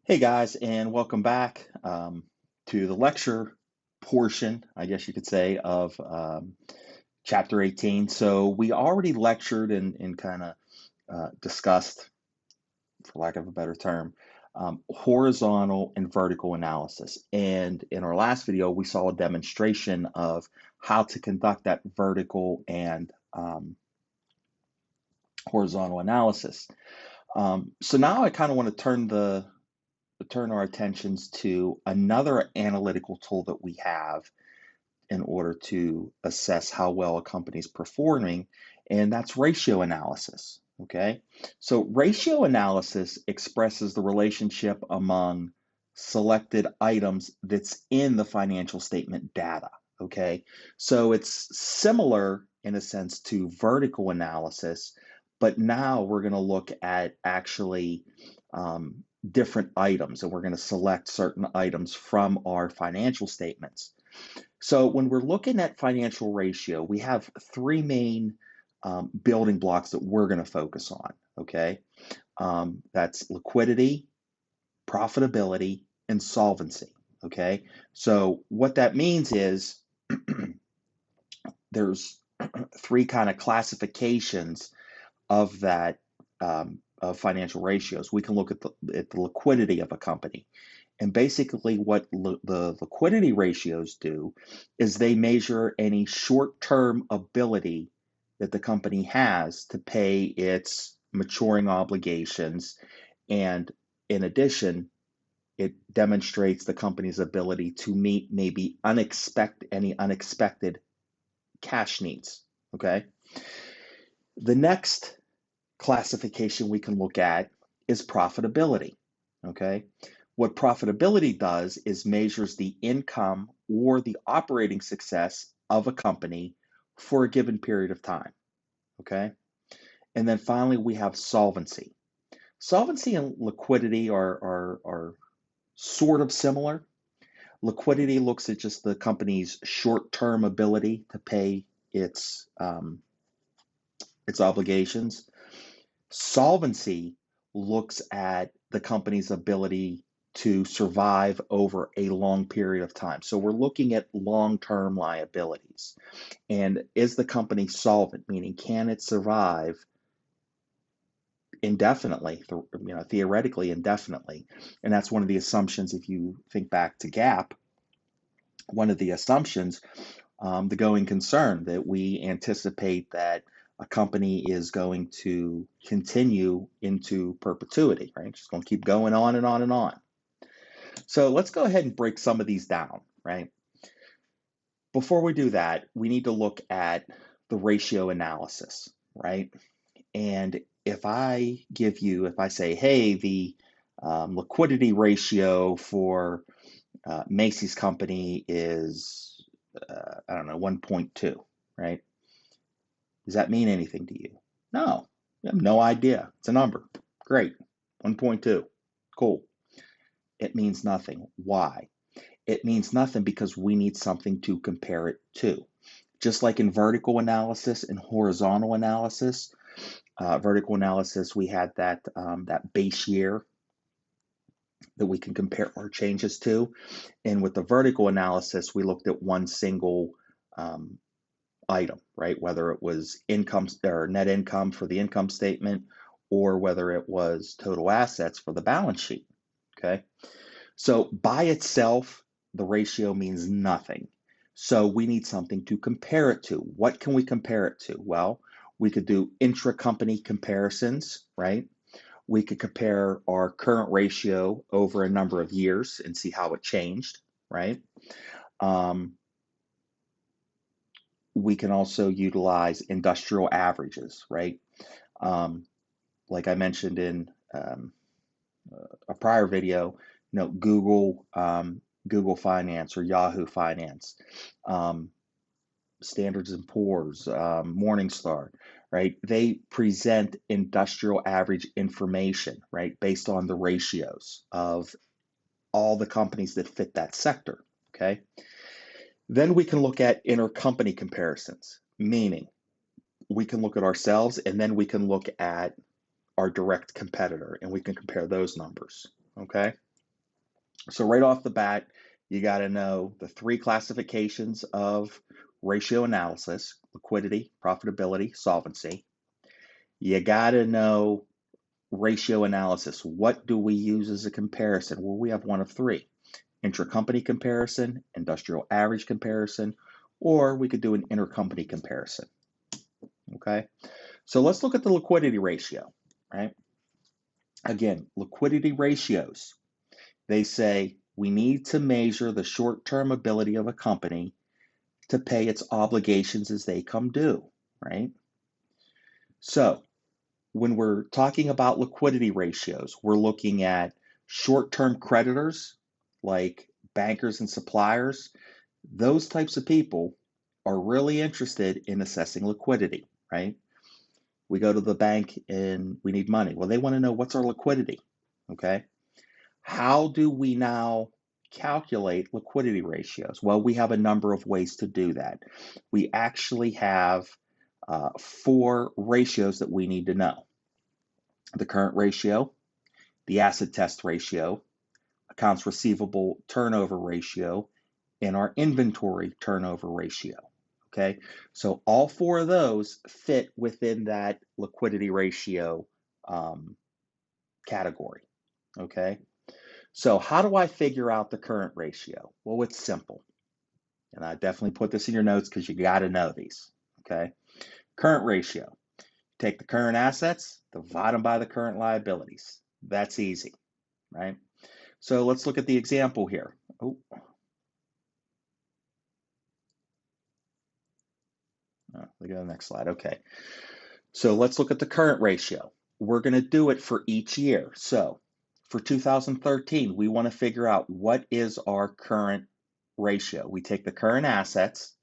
Hey guys, and welcome back to the lecture portion, I guess you could say, of Chapter 18. So we already lectured and kind of discussed, for lack of a better term, horizontal and vertical analysis. And in our last video, we saw a demonstration of how to conduct that vertical and horizontal analysis. So now I kind of want to turn our attentions to another analytical tool that we have in order to assess how well a company is performing, and that's ratio analysis. Okay, so ratio analysis expresses the relationship among selected items that's in the financial statement data. Okay, so it's similar in a sense to vertical analysis, but now we're going to look at actually different items, and we're going to select certain items from our financial statements. So when we're looking at financial ratio, we have three main building blocks that we're going to focus on. Okay, that's liquidity, profitability, and solvency. Okay, so what that means is there's three kind of classifications of that of financial ratios. We can look at the liquidity of a company. And basically, what the liquidity ratios do is they measure any short term ability that the company has to pay its maturing obligations. And in addition, it demonstrates the company's ability to meet maybe any unexpected cash needs. Okay. The next classification we can look at is profitability. Okay. What profitability does is measures the income or the operating success of a company for a given period of time. Okay. And then finally, we have solvency. Solvency and liquidity are sort of similar. Liquidity looks at just the company's short-term ability to pay its obligations. Solvency looks at the company's ability to survive over a long period of time. So we're looking at long-term liabilities. And is the company solvent, meaning can it survive indefinitely, theoretically indefinitely? And that's one of the assumptions. If you think back to GAAP, one of the assumptions, the going concern, that we anticipate that a company is going to continue into perpetuity, right? It's just going to keep going on and on and on. So let's go ahead and break some of these down, right? Before we do that, we need to look at the ratio analysis, right? And if I say, hey, the liquidity ratio for Macy's company is, 1.2, right? Does that mean anything to you? No, you have no idea. It's a number. Great. 1.2. Cool. It means nothing. Why? It means nothing because we need something to compare it to. Just like in vertical analysis and horizontal analysis, vertical analysis, we had that base year that we can compare our changes to. And with the vertical analysis, we looked at one single item, right? Whether it was income or net income for the income statement, or whether it was total assets for the balance sheet. Okay. So by itself, the ratio means nothing. So we need something to compare it to. What can we compare it to? Well, we could do intra-company comparisons, right? We could compare our current ratio over a number of years and see how it changed, right? We can also utilize industrial averages, right? Like I mentioned in a prior video, Google Finance or Yahoo Finance, Standards and Poor's, Morningstar, right? They present industrial average information, right, based on the ratios of all the companies that fit that sector. Okay. Then we can look at intercompany comparisons, meaning we can look at ourselves and then we can look at our direct competitor and we can compare those numbers. Okay. So right off the bat, you got to know the three classifications of ratio analysis: liquidity, profitability, solvency. You got to know ratio analysis. What do we use as a comparison? Well, we have one of three: intracompany comparison, industrial average comparison, or we could do an intercompany comparison. Okay, so let's look at the liquidity ratio, right? Again, liquidity ratios, they say we need to measure the short-term ability of a company to pay its obligations as they come due, right? So when we're talking about liquidity ratios, we're looking at short-term creditors like bankers and suppliers. Those types of people are really interested in assessing liquidity, right? We go to the bank and we need money. Well, they want to know, what's our liquidity, okay? How do we now calculate liquidity ratios? Well, we have a number of ways to do that. We actually have 4 ratios that we need to know: the current ratio, the acid test ratio, accounts receivable turnover ratio, and our inventory turnover ratio. Okay, so all 4 of those fit within that liquidity ratio category. Okay, so how do I figure out the current ratio? Well, it's simple. And I definitely put this in your notes because you got to know these. Okay, current ratio. Take the current assets, divide them by the current liabilities. That's easy, right? So let's look at the example here. Oh, look at the next slide. Okay, so let's look at the current ratio. We're going to do it for each year. So for 2013, we want to figure out what is our current ratio. We take the current assets,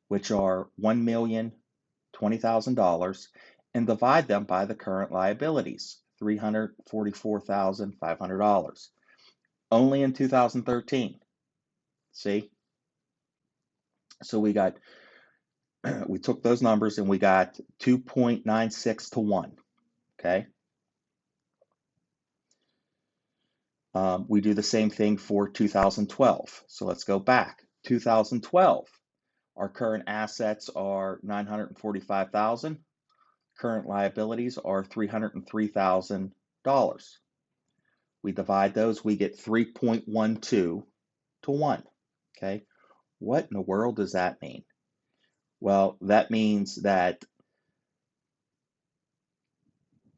which are $1,020,000, and divide them by the current liabilities, $344,500. Only in 2013. See? So we took those numbers and we got 2.96 to 1. Okay. We do the same thing for 2012. So let's go back. 2012, our current assets are $945,000. Current liabilities are $303,000. We divide those, we get 3.12 to 1. Okay. What in the world does that mean? Well, that means that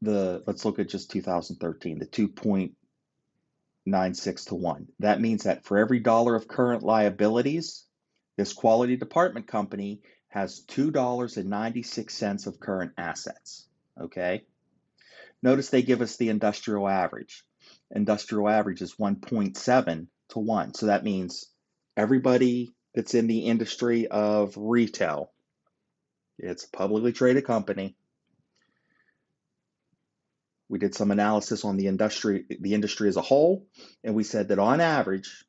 let's look at just 2013, the 2.96 to 1. That means that for every dollar of current liabilities, this quality department company has $2.96 of current assets. Okay. Notice they give us the industrial average. Industrial average is 1.7 to 1. So that means everybody that's in the industry of retail, it's a publicly traded company. We did some analysis on the industry as a whole, and we said that on average,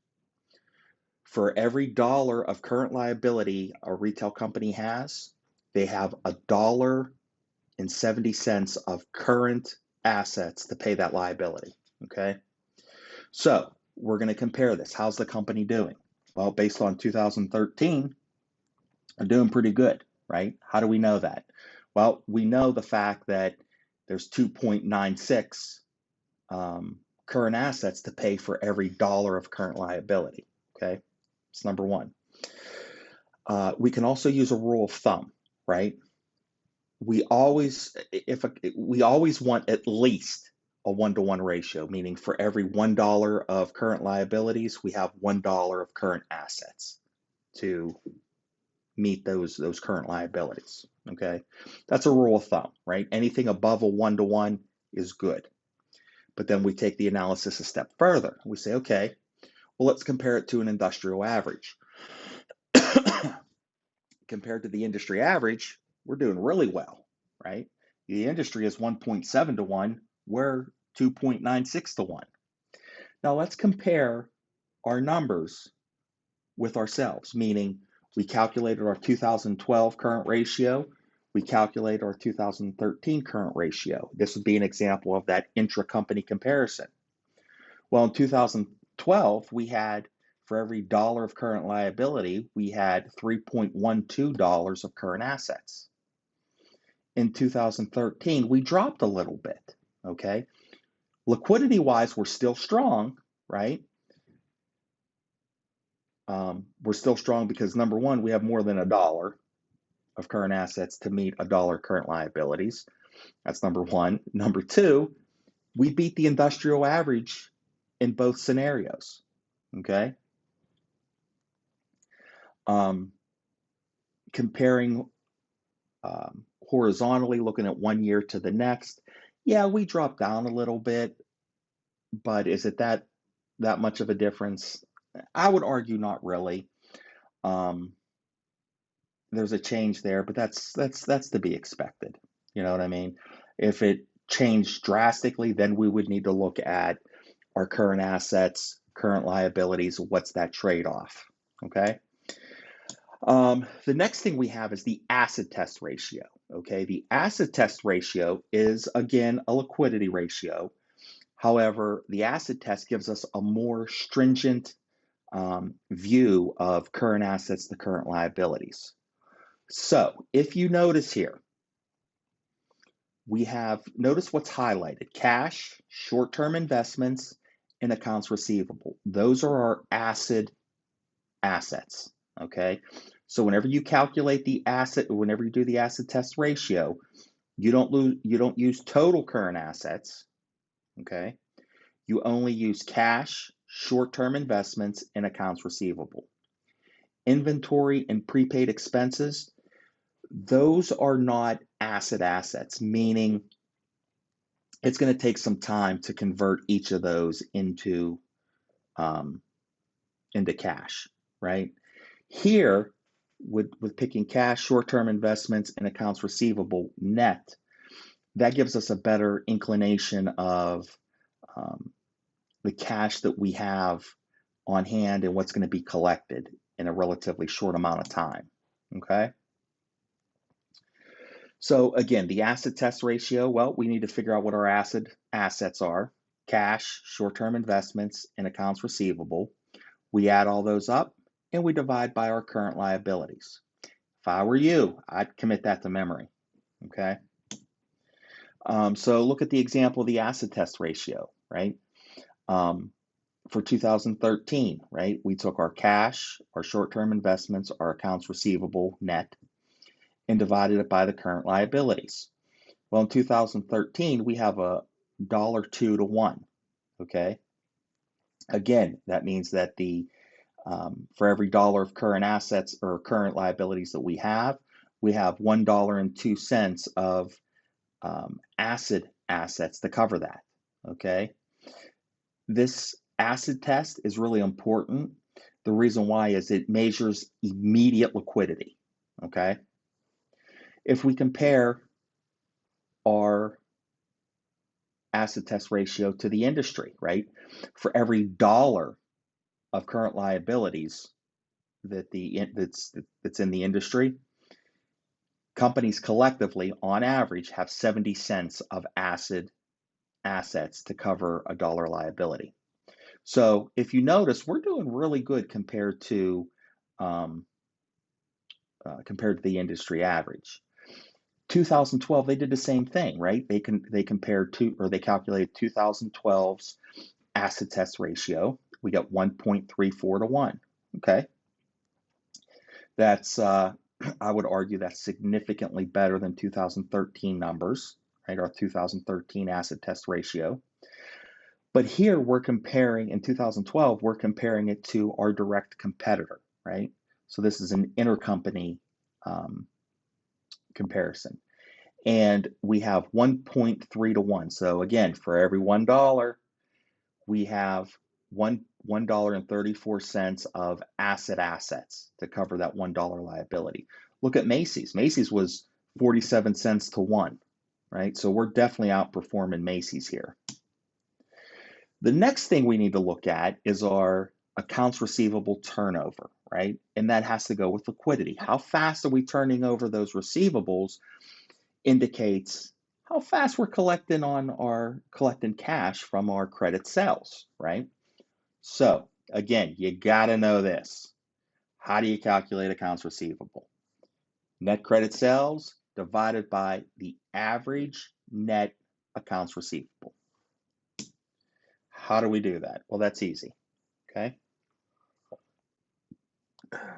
for every dollar of current liability a retail company has, they have $1.70 of current assets to pay that liability. Okay, so we're going to compare this. How's the company doing? Well, based on 2013, they're doing pretty good, right? How do we know that? Well, we know the fact that there's 2.96 current assets to pay for every dollar of current liability. Okay, it's number one. We can also use a rule of thumb, right? We always want at least a 1-to-1 ratio, meaning for every $1 of current liabilities, we have $1 of current assets to meet those current liabilities. Okay, that's a rule of thumb, right? Anything above a 1-to-1 is good. But then we take the analysis a step further. We say, okay, well, let's compare it to an industrial average. Compared to the industry average, we're doing really well, right? The industry is 1.7 to 1, we're 2.96 to 1. Now let's compare our numbers with ourselves, meaning we calculated our 2012 current ratio, we calculate our 2013 current ratio. This would be an example of that intra-company comparison. Well, in 2012, 2012, we had, for every dollar of current liability, we had $3.12 of current assets. In 2013, we dropped a little bit, okay? Liquidity-wise, we're still strong, right? We're still strong because, number one, we have more than a dollar of current assets to meet a dollar current liabilities. That's number one. Number two, we beat the industrial average in both scenarios, okay? Comparing horizontally, looking at 1 year to the next, yeah, we dropped down a little bit, but is it that much of a difference? I would argue not really. There's a change there, but that's to be expected. You know what I mean? If it changed drastically, then we would need to look at our current assets, current liabilities. What's that trade-off? Okay. The next thing we have is the acid test ratio. Okay, the acid test ratio is again a liquidity ratio. However, the acid test gives us a more stringent view of current assets to current liabilities. So if you notice here, we have, notice what's highlighted: cash, short-term investments, and accounts receivable. Those are our acid assets, okay? So whenever you calculate the asset, whenever you do the acid test ratio, you don't use total current assets, okay? You only use cash, short-term investments, and accounts receivable. Inventory and prepaid expenses, those are not acid assets, meaning it's going to take some time to convert each of those into cash, right? Here, with picking cash, short-term investments, and accounts receivable net, that gives us a better inclination of the cash that we have on hand and what's going to be collected in a relatively short amount of time, okay? So again, the acid test ratio, well, we need to figure out what our acid assets are: cash, short-term investments, and accounts receivable. We add all those up and we divide by our current liabilities. If I were you, I'd commit that to memory, okay? So look at the example of the acid test ratio, right? For 2013, right, we took our cash, our short-term investments, our accounts receivable net, and divided it by the current liabilities. Well, in 2013, we have a $2 to 1, okay? Again, that means that for every dollar of current assets or current liabilities that we have $1.02 of acid assets to cover that, okay? This acid test is really important. The reason why is it measures immediate liquidity, okay? If we compare our acid test ratio to the industry, right? For every dollar of current liabilities that's in the industry, companies collectively, on average, have 70 cents of acid assets to cover a dollar liability. So if you notice, we're doing really good compared to the industry average. 2012, they did the same thing, right? They calculated 2012's acid test ratio. We got 1.34 to 1. Okay, that's I would argue that's significantly better than 2013 numbers, right? Our 2013 acid test ratio. But here we're comparing, in 2012, we're comparing it to our direct competitor, right? So this is an intercompany comparison. And we have 1.3 to 1. So again, for every $1, we have $1.34 of acid assets to cover that $1 liability. Look at Macy's. Macy's was 47 cents to 1, right? So we're definitely outperforming Macy's here. The next thing we need to look at is our accounts receivable turnover, right? And that has to go with liquidity. How fast are we turning over those receivables indicates how fast we're collecting cash from our credit sales, right? So again, you got to know this. How do you calculate accounts receivable? Net credit sales divided by the average net accounts receivable. How do we do that? Well, that's easy. Okay.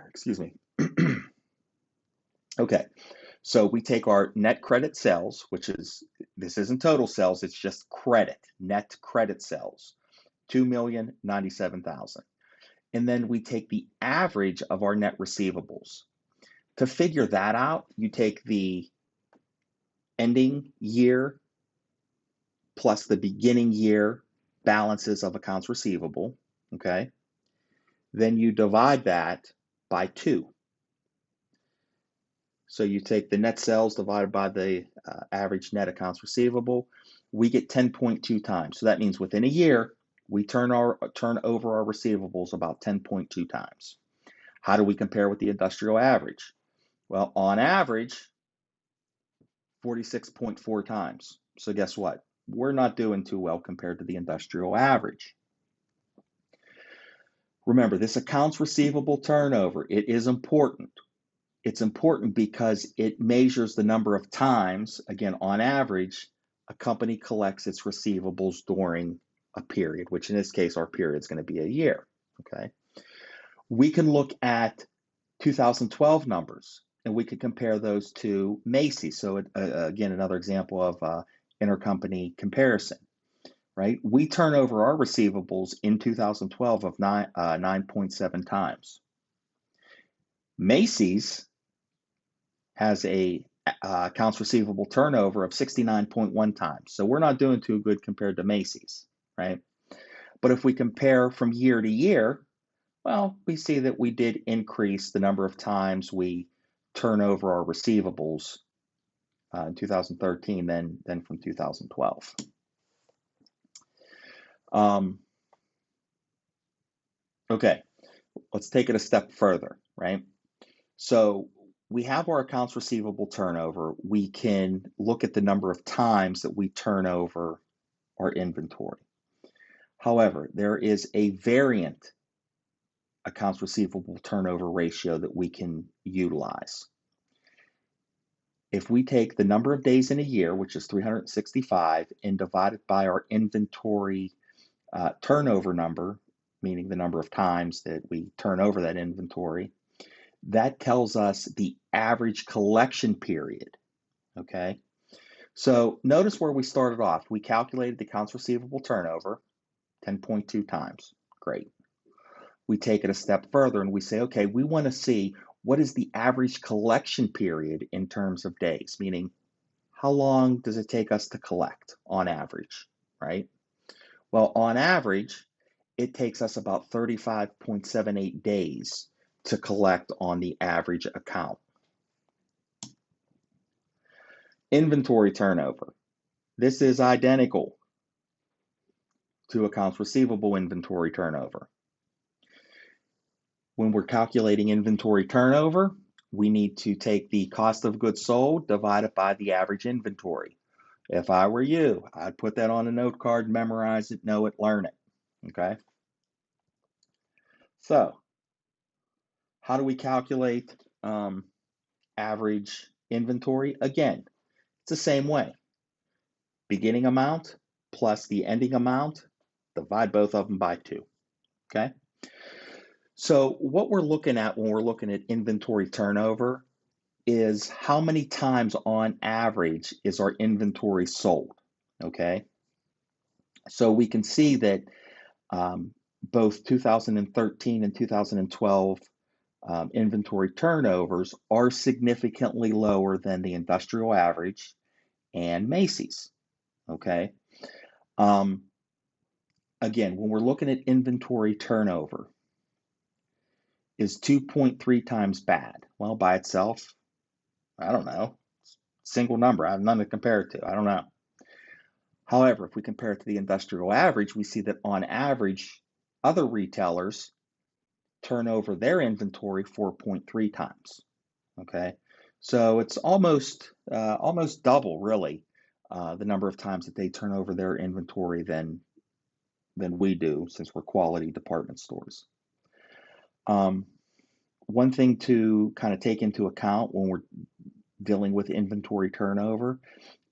Excuse me. Okay. So we take our net credit sales, which is, this isn't total sales, it's just credit, net credit sales, 2,097,000. And then we take the average of our net receivables. To figure that out, you take the ending year plus the beginning year balances of accounts receivable, okay? Then you divide that by 2. So you take the net sales divided by the average net accounts receivable. We get 10.2 times. So that means within a year, we turn over our receivables about 10.2 times. How do we compare with the industrial average? Well, on average, 46.4 times. So guess what? We're not doing too well compared to the industrial average. Remember, this accounts receivable turnover, it is important. It's important because it measures the number of times, again, on average, a company collects its receivables during a period, which in this case, our period is going to be a year, okay? We can look at 2012 numbers, and we could compare those to Macy's. So again, another example of intercompany comparison, right? We turn over our receivables in 2012 of 9.7 times. Macy's has a accounts receivable turnover of 69.1 times. So we're not doing too good compared to Macy's, right? But if we compare from year to year, well, we see that we did increase the number of times we turn over our receivables in 2013 than from 2012. Okay, let's take it a step further, right? So we have our accounts receivable turnover. We can look at the number of times that we turn over our inventory. However, there is a variant accounts receivable turnover ratio that we can utilize. If we take the number of days in a year, which is 365, and divide it by our inventory turnover number, meaning the number of times that we turn over that inventory, that tells us the average collection period, okay? So notice where we started off. We calculated the accounts receivable turnover, 10.2 times. Great. We take it a step further and we say, okay, we want to see what is the average collection period in terms of days, meaning how long does it take us to collect on average, right? Well, on average, it takes us about 35.78 days to collect on the average account. Inventory turnover. This is identical to accounts receivable inventory turnover. When we're calculating inventory turnover, we need to take the cost of goods sold divided by the average inventory. If I were you, I'd put that on a note card, memorize it, know it, learn it, okay? So, how do we calculate average inventory? Again, it's the same way. Beginning amount plus the ending amount, divide both of them by 2, okay? So what we're looking at when we're looking at inventory turnover is how many times on average is our inventory sold, okay? So we can see that both 2013 and 2012 inventory turnovers are significantly lower than the industrial average and Macy's, okay? Again, when we're looking at inventory turnover, is 2.3 times bad? Well, by itself, I don't know. Single number, I have none to compare it to. I don't know. However, if we compare it to the industrial average, we see that on average, other retailers turn over their inventory 4.3 times. Okay, so it's almost double, really, the number of times that they turn over their inventory than than we do since we're quality department stores. One thing to kind of take into account when we're dealing with inventory turnover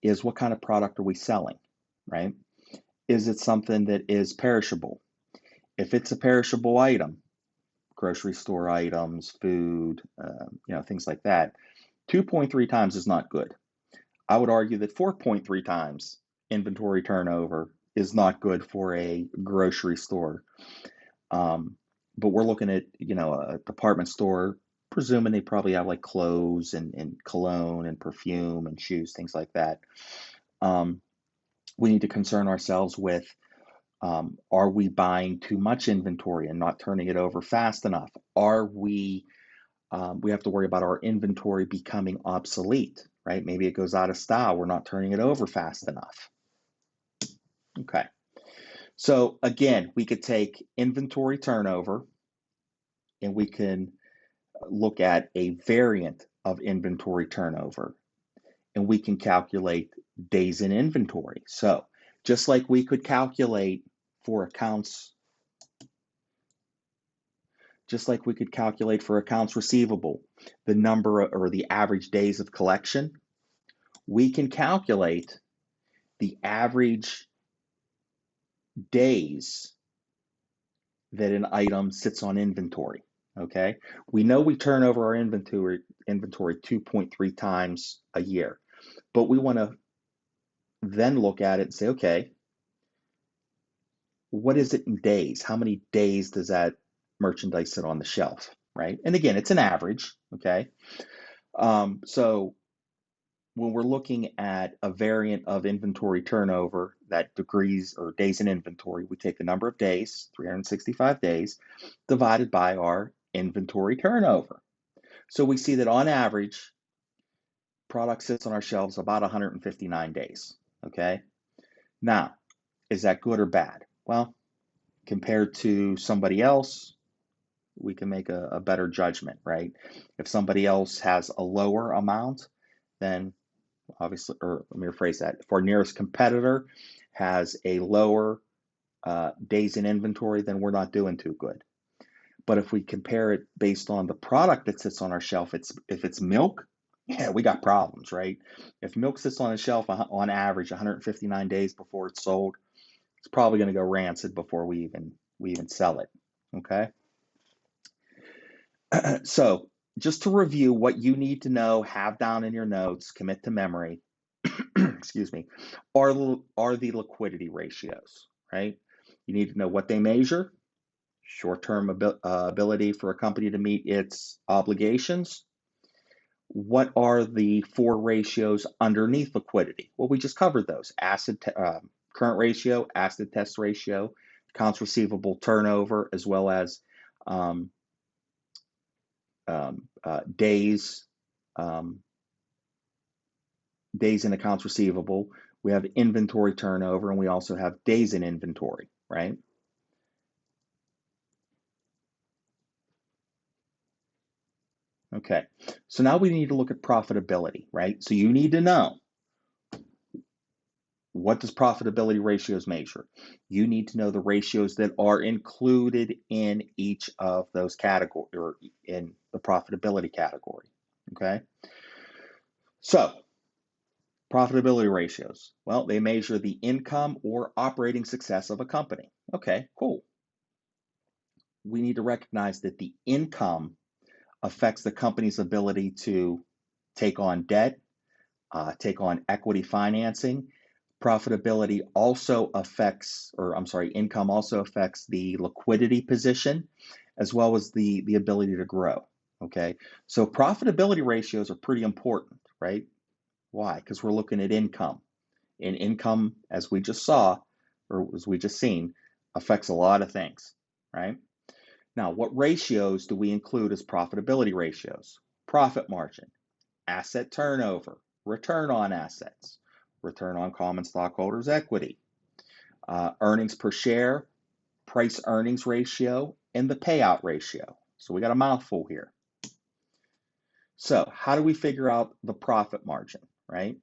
is what kind of product are we selling, right? Is it something that is perishable? If it's a perishable item, grocery store items, food, things like that, 2.3 times is not good. I would argue that 4.3 times inventory turnover is not good for a grocery store. But we're looking at, a department store, presuming they probably have like clothes and cologne and perfume and shoes, things like that. We need to concern ourselves with, are we buying too much inventory and not turning it over fast enough? We have to worry about our inventory becoming obsolete, right? Maybe it goes out of style. We're not turning it over fast enough. Okay. So again, we could take inventory turnover and we can look at a variant of inventory turnover and we can calculate days in inventory. So just like we could calculate for accounts receivable, the number or the average days of collection, we can calculate the average days that an item sits on inventory. Okay, we know we turn over our inventory 2.3 times a year, but we want to then look at it and say, okay, what is it in days? How many days does that merchandise sit on the shelf, right? And again, it's an average. Okay, so when we're looking at a variant of inventory turnover, that degrees or days in inventory, we take the number of days, 365 days, divided by our inventory turnover. So we see that on average, product sits on our shelves about 159 days. Okay. Now, is that good or bad? Well, compared to somebody else, we can make a better judgment, right? If somebody else has a lower amount, then obviously, or let me rephrase that, if our nearest competitor has a lower days in inventory, then we're not doing too good. But if we compare it based on the product that sits on our shelf, if it's milk, yeah, we got problems, right? If milk sits on a shelf on average 159 days before it's sold, it's probably going to go rancid before we even sell it. Okay. So just to review what you need to know, have down in your notes, commit to memory, excuse me, are the liquidity ratios, right? You need to know what they measure, short-term ability for a company to meet its obligations. What are the four ratios underneath liquidity? Well, we just covered those: current ratio, asset test ratio, accounts receivable turnover, as well as days in accounts receivable. We have inventory turnover, and we also have days in inventory, right? Okay, so now we need to look at profitability, right? So you need to know, what does profitability ratios measure? You need to know the ratios that are included in each of those categories, or in the profitability category, okay? So profitability ratios, well, they measure the income or operating success of a company. Okay, cool. We need to recognize that the income affects the company's ability to take on debt, take on equity financing. Profitability also affects, income also affects the liquidity position, as well as the ability to grow. Okay, so profitability ratios are pretty important, right? Why? Because we're looking at income. And income, as we just saw, or as we just seen, affects a lot of things, right? Now, what ratios do we include as profitability ratios? Profit margin, asset turnover, return on assets, return on common stockholders' equity, earnings per share, price earnings ratio, and the payout ratio. So we got a mouthful here. So how do we figure out the profit margin, right?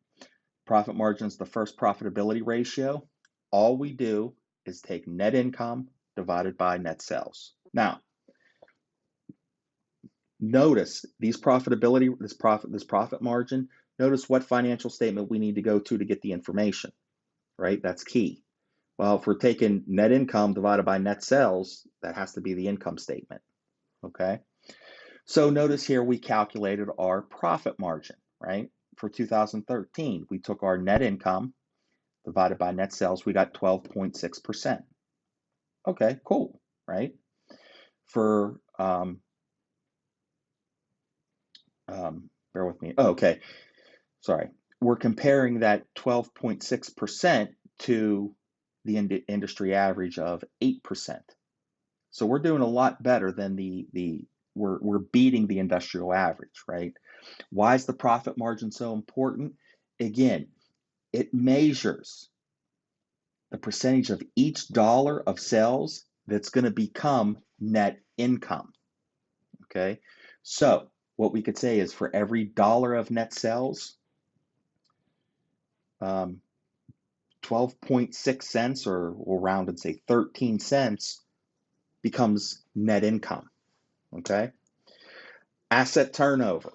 Profit margin is the first profitability ratio. All we do is take net income divided by net sales. Now, notice these profitability, this profit margin, notice what financial statement we need to go to get the information, right? That's key. Well, if we're taking net income divided by net sales, that has to be the income statement, okay? So notice here we calculated our profit margin, right? For 2013, we took our net income divided by net sales, we got 12.6%. Okay, cool, right? For, bear with me. Oh, okay, sorry. We're comparing that 12.6% to the industry average of 8%. So we're doing a lot better than we're beating the industrial average, right? Why is the profit margin so important? Again, it measures the percentage of each dollar of sales that's going to become net income, okay? So what we could say is for every dollar of net sales, 12.6 cents, or we'll round and say 13 cents, becomes net income, okay? Asset turnover.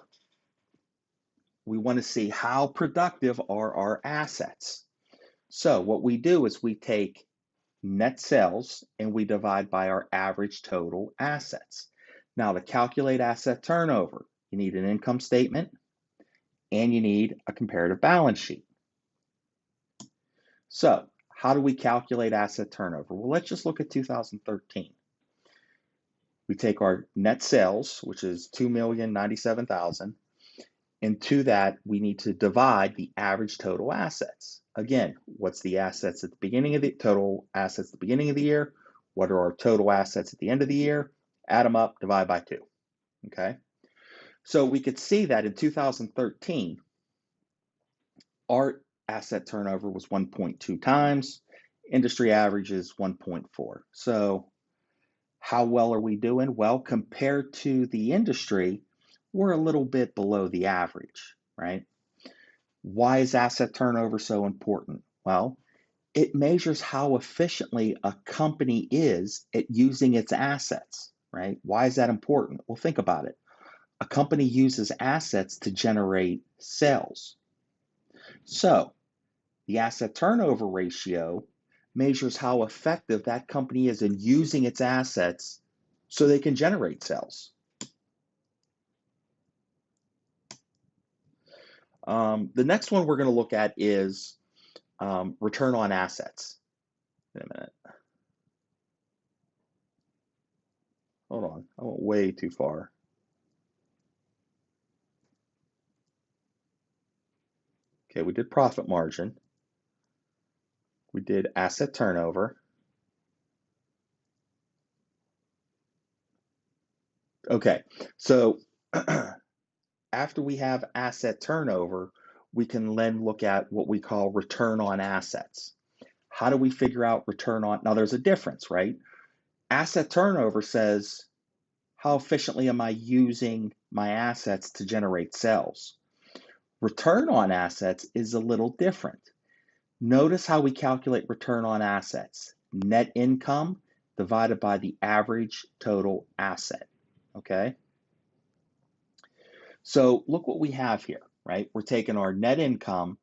We want to see how productive are our assets. So what we do is we take net sales and we divide by our average total assets. Now, to calculate asset turnover, you need an income statement and you need a comparative balance sheet. So how do we calculate asset turnover? Well, let's just look at 2013. We take our net sales, which is $2,097,000, and to that, we need to divide the average total assets. Again, what's the assets at the beginning of the total assets at the beginning of the year? What are our total assets at the end of the year? Add them up, divide by 2. Okay. So we could see that in 2013, our asset turnover was 1.2 times. Industry average is 1.4. So how well are we doing? Well, compared to the industry, we're a little bit below the average, right? Why is asset turnover so important? Well, it measures how efficiently a company is at using its assets, right? Why is that important? Well, think about it. A company uses assets to generate sales. So the asset turnover ratio measures how effective that company is in using its assets so they can generate sales. The next one we're going to look at is return on assets. Wait a minute. Hold on. I went way too far. Okay, we did profit margin. We did asset turnover. Okay, so after we have asset turnover, we can then look at what we call return on assets. How do we figure out return on? Now, there's a difference, right? Asset turnover says, how efficiently am I using my assets to generate sales? Return on assets is a little different. Notice how we calculate return on assets. Net income divided by the average total asset, okay? So look what we have here, right? We're taking our net income,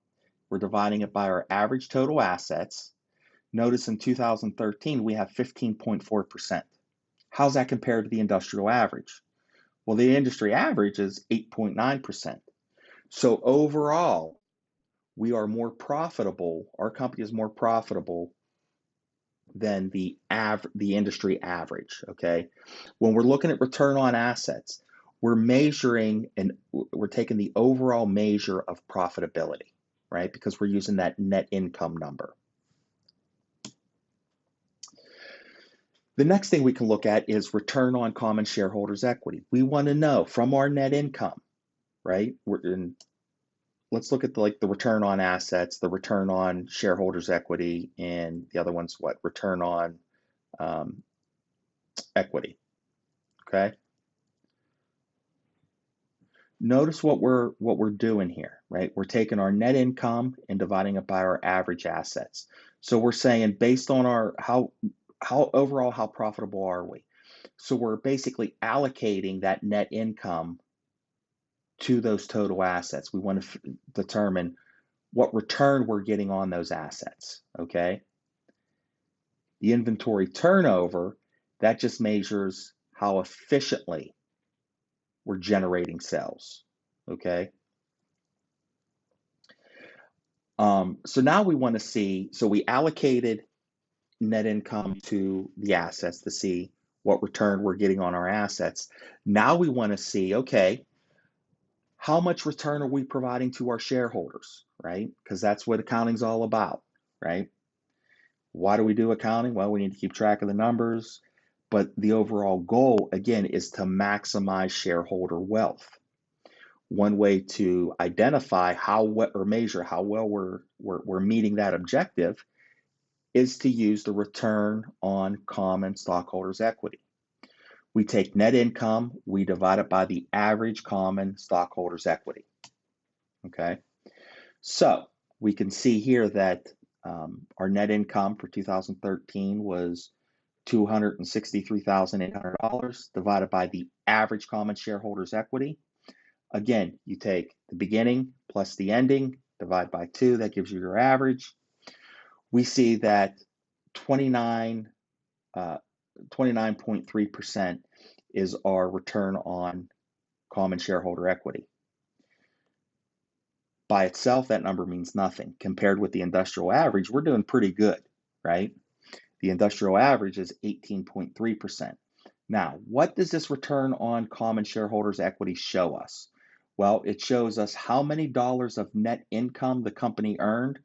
we're dividing it by our average total assets. Notice in 2013, we have 15.4%. How's that compared to the industrial average? Well, the industry average is 8.9%. So overall, we are more profitable, our company is more profitable than the industry average, okay? When we're looking at return on assets, we're measuring and we're taking the overall measure of profitability, right? Because we're using that net income number. The next thing we can look at is return on common shareholders' equity. We want to know from our net income, right? Let's look at the return on assets, the return on shareholders' equity, and the other one's what? Return on equity, okay? Notice what we're doing here, right? We're taking our net income and dividing it by our average assets. So we're saying based on our how overall how profitable are we? So we're basically allocating that net income to those total assets. We want to determine what return we're getting on those assets, okay? The inventory turnover, that just measures how efficiently we're generating sales, okay? So now we want to see, so we allocated net income to the assets to see what return we're getting on our assets. Now we want to see, okay, how much return are we providing to our shareholders, right? Because that's what accounting's all about, right? Why do we do accounting? Well, we need to keep track of the numbers, but the overall goal, again, is to maximize shareholder wealth. One way to identify or measure how well we're meeting that objective is to use the return on common stockholders' equity. We take net income, we divide it by the average common stockholders' equity. Okay, so we can see here that our net income for 2013 was $263,800 divided by the average common shareholders' equity. Again, you take the beginning plus the ending, divide by 2, that gives you your average. We see that 29.3% is our return on common shareholder equity. By itself, that number means nothing. Compared with the industrial average, we're doing pretty good, right? The industrial average is 18.3%. Now, what does this return on common shareholders equity show us? Well, it shows us how many dollars of net income the company earned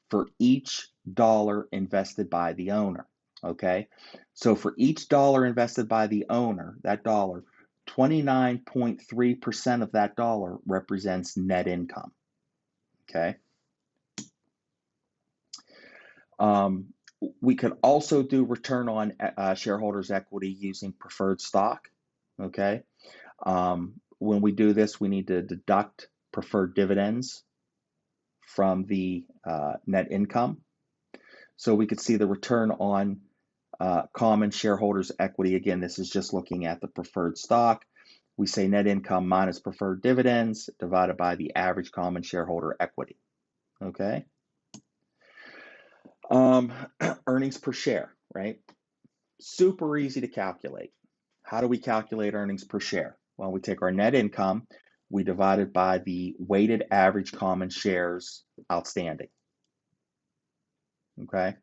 for each dollar invested by the owner, okay? So for each dollar invested by the owner, that dollar, 29.3% of that dollar represents net income, okay? We could also do return on shareholders equity using preferred stock, okay? When we do this, we need to deduct preferred dividends from the net income. So we could see the return on common shareholders equity. Again, this is just looking at the preferred stock. We say net income minus preferred dividends divided by the average common shareholder equity, okay? Earnings per share, right? Super easy to calculate. How do we calculate earnings per share? Well, we take our net income, we divide it by the weighted average common shares outstanding, okay?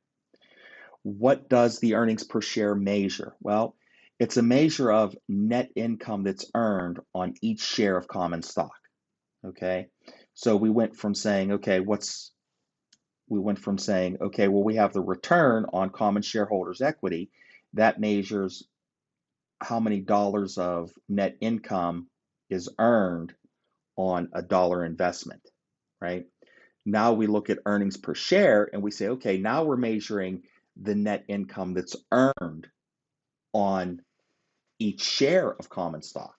What does the earnings per share measure? Well, it's a measure of net income that's earned on each share of common stock, okay? So we went from saying, okay, well, we have the return on common shareholders' equity. That measures how many dollars of net income is earned on a dollar investment, right? Now we look at earnings per share and we say, okay, now we're measuring the net income that's earned on each share of common stock,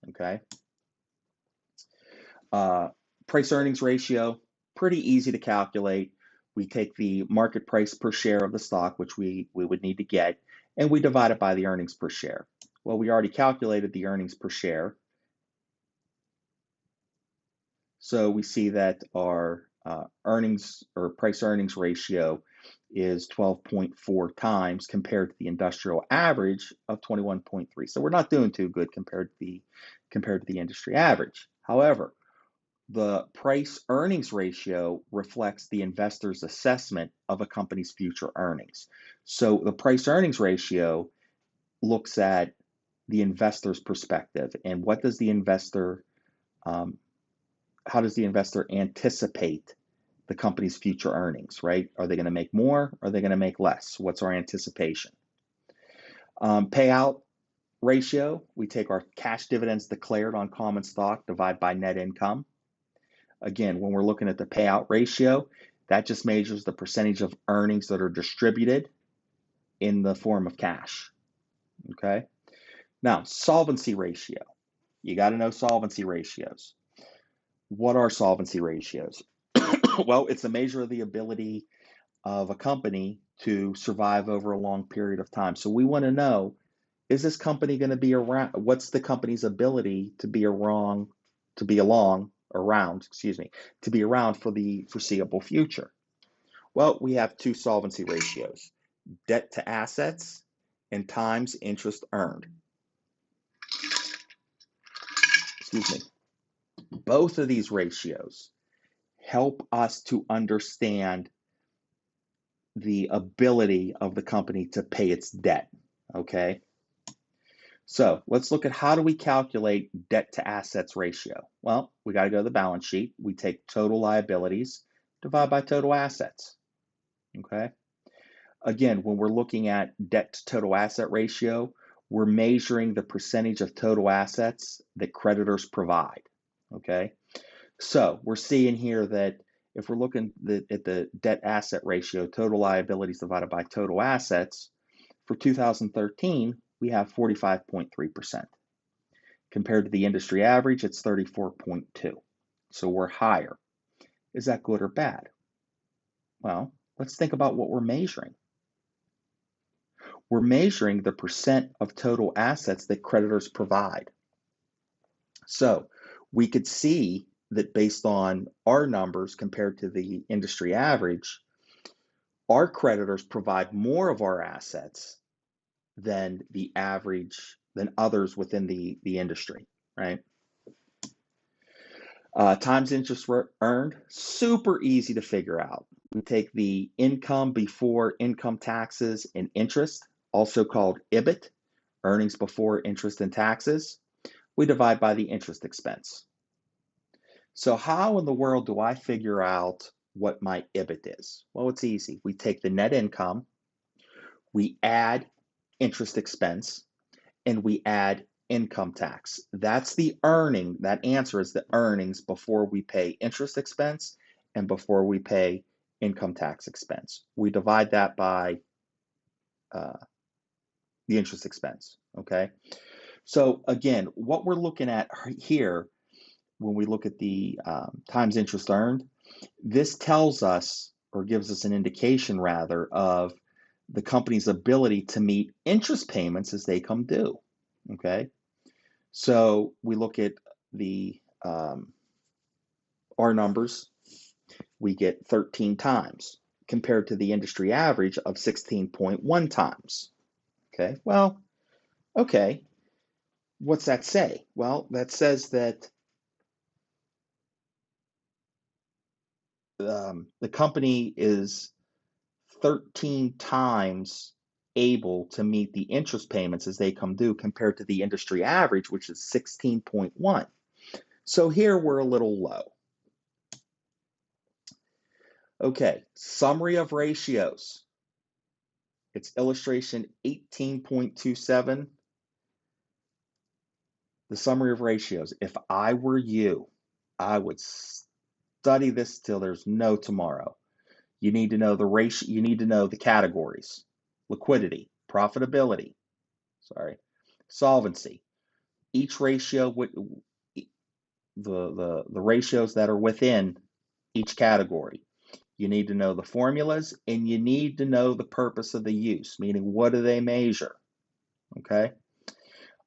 okay? Price earnings ratio, pretty easy to calculate. We take the market price per share of the stock, which we would need to get, and we divide it by the earnings per share. Well, we already calculated the earnings per share. So we see that our earnings or price earnings ratio is 12.4 times compared to the industrial average of 21.3. So we're not doing too good compared to the industry average. However, the price earnings ratio reflects the investor's assessment of a company's future earnings. So the price earnings ratio looks at the investor's perspective and what does the investor how does the investor anticipate the company's future earnings, right? Are they going to make more? Are they going to make less? What's our anticipation? Payout ratio, we take our cash dividends declared on common stock, divide by net income. Again, when we're looking at the payout ratio, that just measures the percentage of earnings that are distributed in the form of cash, okay? Now, solvency ratio. You got to know solvency ratios. What are solvency ratios? Well, it's a measure of the ability of a company to survive over a long period of time. So we want to know, is this company going to be around? What's the company's ability to be to be around for the foreseeable future? Well, we have two solvency ratios, debt to assets and times interest earned. Excuse me. Both of these ratios help us to understand the ability of the company to pay its debt, okay? So let's look at how do we calculate debt to assets ratio. Well, we got to go to the balance sheet. We take total liabilities, divide by total assets, okay? Again, when we're looking at debt to total asset ratio, we're measuring the percentage of total assets that creditors provide, okay? So we're seeing here that if we're looking at the debt asset ratio, total liabilities divided by total assets, for 2013, we have 45.3%. Compared to the industry average, it's 34.2. So we're higher. Is that good or bad? Well, let's think about what we're measuring. We're measuring the percent of total assets that creditors provide. So we could see that based on our numbers compared to the industry average, our creditors provide more of our assets than the average, than others within the industry, right? Times interest earned, super easy to figure out. We take the income before income taxes and interest, also called EBIT, earnings before interest and taxes. We divide by the interest expense. So how in the world do I figure out what my EBIT is? Well, it's easy. We take the net income, we add interest expense, and we add income tax. That's the earning. That answer is the earnings before we pay interest expense and before we pay income tax expense. We divide that by the interest expense, okay? So again, what we're looking at here, when we look at the times interest earned, this tells us, or gives us an indication rather, of the company's ability to meet interest payments as they come due, okay? So we look at the our numbers, we get 13 times compared to the industry average of 16.1 times. Okay, well, okay, what's that say? Well, that says that the company is 13 times able to meet the interest payments as they come due compared to the industry average, which is 16.1. So here we're a little low. Okay, summary of ratios. It's illustration 18.27. The summary of ratios. If I were you, I would study this till there's no tomorrow. You need to know the ratio, you need to know the categories. Liquidity, profitability, solvency. Each ratio, the ratios that are within each category. You need to know the formulas, and you need to know the purpose of the use, meaning what do they measure, okay?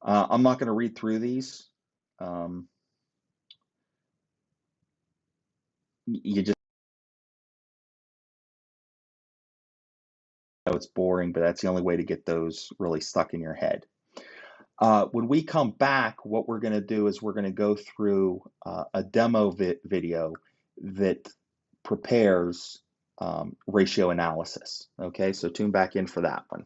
I'm not going to read through these. You just know it's boring, but that's the only way to get those really stuck in your head. When we come back, what we're going to do is we're going to go through a demo video that prepares ratio analysis. Okay, so tune back in for that one.